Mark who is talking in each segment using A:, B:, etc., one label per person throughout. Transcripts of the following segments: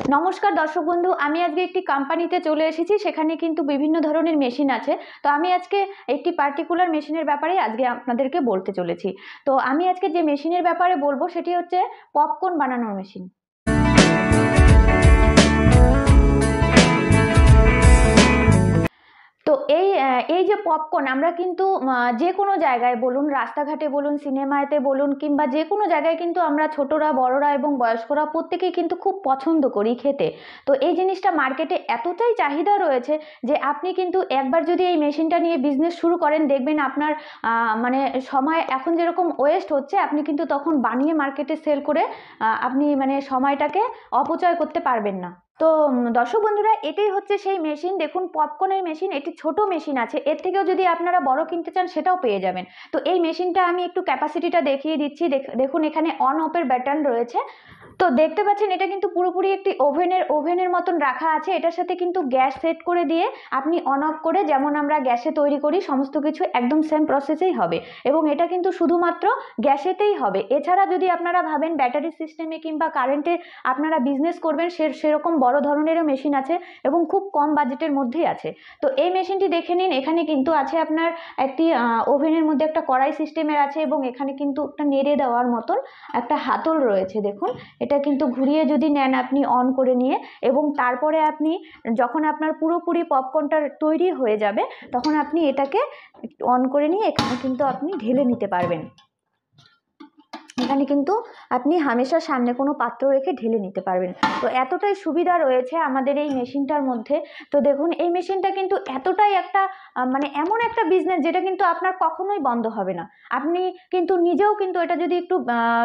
A: নমস্কার দর্শক বন্ধু, আমি আজকে একটি কোম্পানিতে চলে এসেছি। সেখানে কিন্তু বিভিন্ন ধরনের মেশিন আছে। তো আমি আজকে একটি পার্টিকুলার মেশিনের ব্যাপারে আজকে আপনাদেরকে বলতে চলেছি। তো আমি আজকে যে মেশিনের ব্যাপারে বলবো সেটি হচ্ছে পপকর্ন বানানোর মেশিন। তো এই যে পপকর্ন আমরা কিন্তু যে কোনো জায়গায় বলুন, রাস্তাঘাটে বলুন, সিনেমাতে বলুন, কিংবা যে কোনো জায়গায় কিন্তু আমরা ছোটরা, বড়রা এবং বয়স্করা প্রত্যেকেই কিন্তু খুব পছন্দ করি খেতে। তো এই জিনিসটা মার্কেটে এতটাই চাহিদা রয়েছে যে আপনি কিন্তু একবার যদি এই মেশিনটা নিয়ে বিজনেস শুরু করেন, দেখবেন আপনার মানে সময় এখন যেরকম ওয়েস্ট হচ্ছে, আপনি কিন্তু তখন বানিয়ে মার্কেটে সেল করে আপনি মানে সময়টাকে অপচয় করতে পারবেন না। তো দর্শক বন্ধুরা, এটাই হচ্ছে সেই মেশিন। দেখুন, পপকর্নের মেশিন, এটি ছোট মেশিন আছে, এর থেকেও যদি আপনারা বড় কিনতে চান সেটাও পেয়ে যাবেন। তো এই মেশিনটা আমি একটু ক্যাপাসিটিটা দেখিয়ে দিচ্ছি। দেখুন, এখানে অন অফের বাটন রয়েছে। তো দেখতে পাচ্ছেন এটা কিন্তু পুরোপুরি একটি ওভেনের মতন রাখা আছে। এটার সাথে কিন্তু গ্যাস সেট করে দিয়ে আপনি অন অফ করে, যেমন আমরা গ্যাসে তৈরি করি সমস্ত কিছু একদম সেম প্রসেসেই হবে। এবং এটা কিন্তু শুধুমাত্র গ্যাসেতেই হবে। এছাড়া যদি আপনারা ভাবেন ব্যাটারি সিস্টেমে কিংবা কারেন্টে আপনারা বিজনেস করবেন, সেরকম বড় ধরনেরও মেশিন আছে এবং খুব কম বাজেটের মধ্যেই আছে। তো এই মেশিনটি দেখে নিন। এখানে কিন্তু আছে আপনার একটি ওভেনের মধ্যে একটা কড়াই সিস্টেমের আছে, এবং এখানে কিন্তু একটা নেড়ে দেওয়ার মতন একটা হাতল রয়েছে। দেখুন, এটা কিন্তু ঘুরিয়ে যদি নেন আপনি অন করে নিয়ে, এবং তারপরে আপনি যখন আপনার পুরোপুরি পপকর্নটা তৈরি হয়ে যাবে, তখন আপনি এটাকে অন করে নিয়ে এখানে কিন্তু আপনি ঢেলে নিতে পারবেন। এখানে কিন্তু আপনি হামেশা সামনে কোনো পাত্র রেখে ঢেলে নিতে পারবেন। তো এতটাই সুবিধা রয়েছে আমাদের এই মেশিনটার মধ্যে। তো দেখুন, এই মেশিনটা কিন্তু এতটাই একটা মানে এমন একটা বিজনেস যেটা কিন্তু আপনার কখনোই বন্ধ হবে না। আপনি কিন্তু নিজেও কিন্তু এটা যদি একটু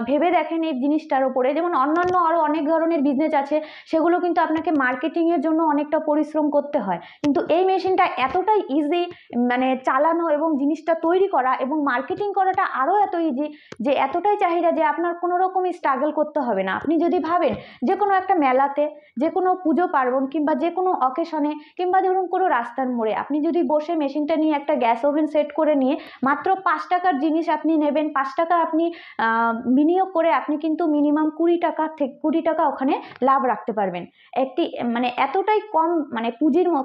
A: ভেবে দেখেন এই জিনিসটার উপরে, যেমন অন্যান্য আরও অনেক ধরনের বিজনেস আছে, সেগুলো কিন্তু আপনাকে মার্কেটিংয়ের জন্য অনেকটা পরিশ্রম করতে হয়। কিন্তু এই মেশিনটা এতটাই ইজি, মানে চালানো এবং জিনিসটা তৈরি করা এবং মার্কেটিং করাটা আরও এত ইজি, যে এতটাই চাহিদা যে আপনার কোনো রকমই স্ট্রাগল করতে হবে না। আপনি যদি ভাবেন যে কোনো একটা মেলাতে, যে কোনো পুজো পার্বণ কিংবা যে কোনো অকেশনে, কিংবা ধরুন কোনো রাস্তার মোড়ে আপনি যদি বসে মেশিনটা নিয়ে একটা গ্যাস ওভেন সেট করে নিয়ে মাত্র 5 টাকার জিনিস আপনি নেবেন, 5 টাকা আপনি বিনিয়োগ করে আপনি কিন্তু মিনিমাম 20 টাকা ওখানে লাভ রাখতে পারবেন। একটি মানে এতটাই কম, মানে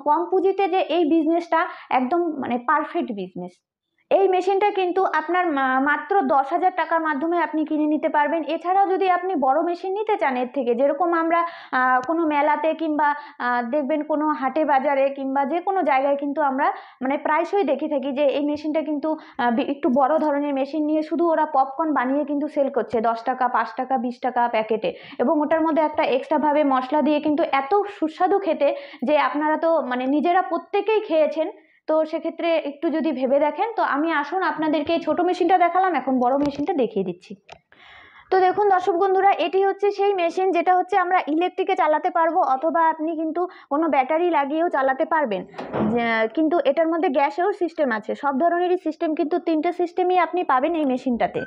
A: কম পুঁজিতে যে এই বিজনেসটা একদম মানে পারফেক্ট বিজনেস। এই মেশিনটা কিন্তু আপনার মাত্র 10,000 টাকার মাধ্যমে আপনি কিনে নিতে পারবেন। এছাড়াও যদি আপনি বড় মেশিন নিতে চান এর থেকে, যেরকম আমরা কোনো মেলাতে কিংবা দেখবেন কোনো হাটে বাজারে কিংবা যে কোনো জায়গায় কিন্তু আমরা মানে প্রায়শই দেখে থাকি যে এই মেশিনটা কিন্তু একটু বড় ধরনের মেশিন নিয়ে শুধু ওরা পপকর্ন বানিয়ে কিন্তু সেল করছে 10 টাকা, 5 টাকা, 20 টাকা প্যাকেটে, এবং ওটার মধ্যে একটা এক্সট্রাভাবে মশলা দিয়ে কিন্তু এত সুস্বাদু খেতে যে আপনারা তো মানে নিজেরা প্রত্যেকেই খেয়েছেন। তো সেক্ষেত্রে একটু যদি ভেবে দেখেন। তো আমি আসুন আপনাদেরকে এই ছোট মেশিনটা দেখালাম, এখন বড় মেশিনটা দেখিয়ে দিচ্ছি। তো দেখুন দর্শক বন্ধুরা, এটি হচ্ছে সেই মেশিন যেটা হচ্ছে আমরা ইলেকট্রিকে চালাতে পারবো, অথবা আপনি কিন্তু কোনো ব্যাটারি লাগিয়েও চালাতে পারবেন। কিন্তু এটার মধ্যে গ্যাসেও সিস্টেম আছে। সব ধরনেরই সিস্টেম, কিন্তু 3টে সিস্টেমই আপনি পাবেন এই মেশিনটাতে।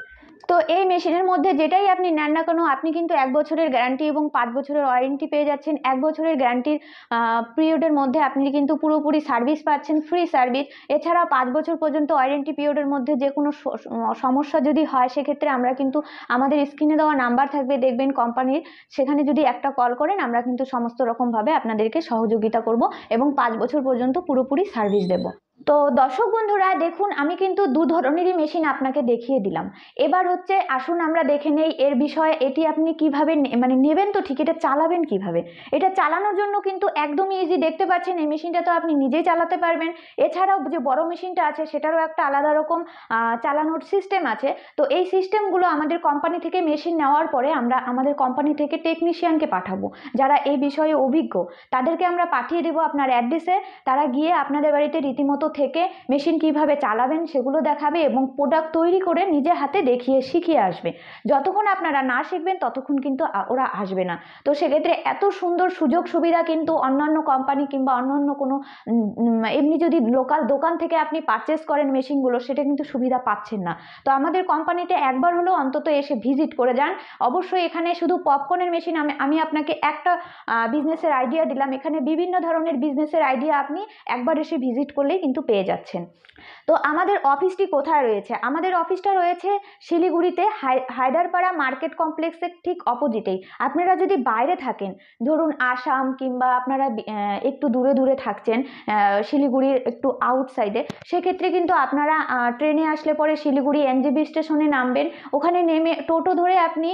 A: তো এই মেশিনের মধ্যে যেটাই আপনি নেন না কেন, আপনি কিন্তু 1 বছরের গ্যারান্টি এবং 5 বছরের ওয়ারেন্টি পেয়ে যাচ্ছেন। 1 বছরের গ্যারান্টির পিরিয়ডের মধ্যে আপনি কিন্তু পুরোপুরি সার্ভিস পাচ্ছেন, ফ্রি সার্ভিস। এছাড়া 5 বছর পর্যন্ত ওয়ারেন্টি পিরিয়ডের মধ্যে যে কোনো সমস্যা যদি হয়, সেক্ষেত্রে আমরা কিন্তু আমাদের স্ক্রিনে দেওয়া নাম্বার থাকবে দেখবেন কোম্পানির, সেখানে যদি একটা কল করেন আমরা কিন্তু সমস্ত রকমভাবে আপনাদেরকে সহযোগিতা করব এবং 5 বছর পর্যন্ত পুরোপুরি সার্ভিস দেব। তো দর্শক বন্ধুরা, দেখুন আমি কিন্তু 2 ধরনেরই মেশিন আপনাকে দেখিয়ে দিলাম। এবার হচ্ছে আসুন আমরা দেখে নেই এর বিষয়ে, এটি আপনি কিভাবে মানে নেবেন, তো ঠিক এটা চালাবেন কিভাবে। এটা চালানোর জন্য কিন্তু একদমই ইজি। দেখতে পাচ্ছেন এই মেশিনটা তো আপনি নিজেই চালাতে পারবেন। এছাড়াও যে বড় মেশিনটা আছে সেটারও একটা আলাদা রকম চালানোর সিস্টেম আছে। তো এই সিস্টেমগুলো আমাদের কোম্পানি থেকে মেশিন নেওয়ার পরে আমরা আমাদের কোম্পানি থেকে টেকনিশিয়ানকে পাঠাবো, যারা এই বিষয়ে অভিজ্ঞ। তাদেরকে আমরা পাঠিয়ে দেবো আপনার অ্যাড্রেসে। তারা গিয়ে আপনাদের বাড়িতে রীতিমতো থেকে মেশিন কিভাবে চালাবেন সেগুলো দেখাবে, এবং প্রোডাক্ট তৈরি করে নিজে হাতে দেখিয়ে শিখিয়ে আসবে। যতক্ষণ আপনারা না শিখবেন ততক্ষণ কিন্তু ওরা আসবে না। তো সেক্ষেত্রে এত সুন্দর সুযোগ সুবিধা কিন্তু অন্যান্য কোম্পানি কিংবা অন্যান্য কোনো এমনি যদি লোকাল দোকান থেকে আপনি পারচেস করেন মেশিনগুলো, সেটা কিন্তু সুবিধা পাচ্ছেন না। তো আমাদের কোম্পানিতে একবার হলেও অন্তত এসে ভিজিট করে যান। অবশ্যই এখানে শুধু পপকর্নের মেশিন আমি আপনাকে একটা বিজনেসের আইডিয়া দিলাম, এখানে বিভিন্ন ধরনের বিজনেসের আইডিয়া আপনি একবার এসে ভিজিট করলেই কিন্তু কিন্তু পেয়ে যাচ্ছেন। তো আমাদের অফিসটি কোথায় রয়েছে? আমাদের অফিসটা রয়েছে শিলিগুড়িতে, হায়দারপাড়া মার্কেট কমপ্লেক্সের ঠিক অপোজিটেই। আপনারা যদি বাইরে থাকেন, ধরুন আসাম কিংবা আপনারা একটু দূরে দূরে থাকছেন, শিলিগুড়ির একটু আউটসাইডে, সেক্ষেত্রে কিন্তু আপনারা ট্রেনে আসলে পরে শিলিগুড়ি এনজেপি স্টেশনে নামবেন। ওখানে নেমে টোটো ধরে আপনি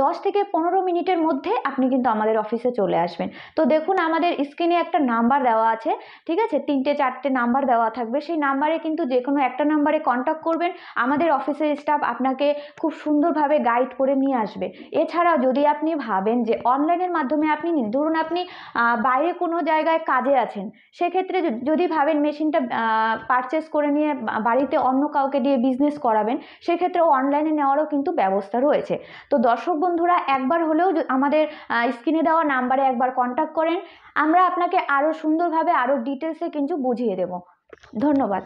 A: 10 থেকে 15 মিনিটের মধ্যে আপনি কিন্তু আমাদের অফিসে চলে আসবেন। তো দেখুন আমাদের স্ক্রিনে একটা নাম্বার দেওয়া আছে, ঠিক আছে, 3টে 4টে নাম্বার দেওয়া থাকবে। সেই নাম্বারে কিন্তু যে কোনো একটা নাম্বারে কন্ট্যাক্ট করবেন, আমাদের অফিসের স্টাফ আপনাকে খুব সুন্দরভাবে গাইড করে নিয়ে আসবে। এছাড়াও যদি আপনি ভাবেন যে অনলাইনের মাধ্যমে আপনি নিন, ধরুন আপনি বাইরে কোনো জায়গায় কাজে আছেন, সেক্ষেত্রে যদি ভাবেন মেশিনটা পারচেস করে নিয়ে বাড়িতে অন্য কাউকে দিয়ে বিজনেস করাবেন, সেক্ষেত্রেও অনলাইনে নেওয়ারও কিন্তু ব্যবস্থা রয়েছে। তো দর্শক বন্ধুরা, একবার হলেও আমাদের স্ক্রিনে দেওয়া নাম্বারে একবার কন্ট্যাক্ট করেন, আমরা আপনাকে আরও সুন্দরভাবে আরও ডিটেলসে কিন্তু বুঝিয়ে দেব। ধন্যবাদ।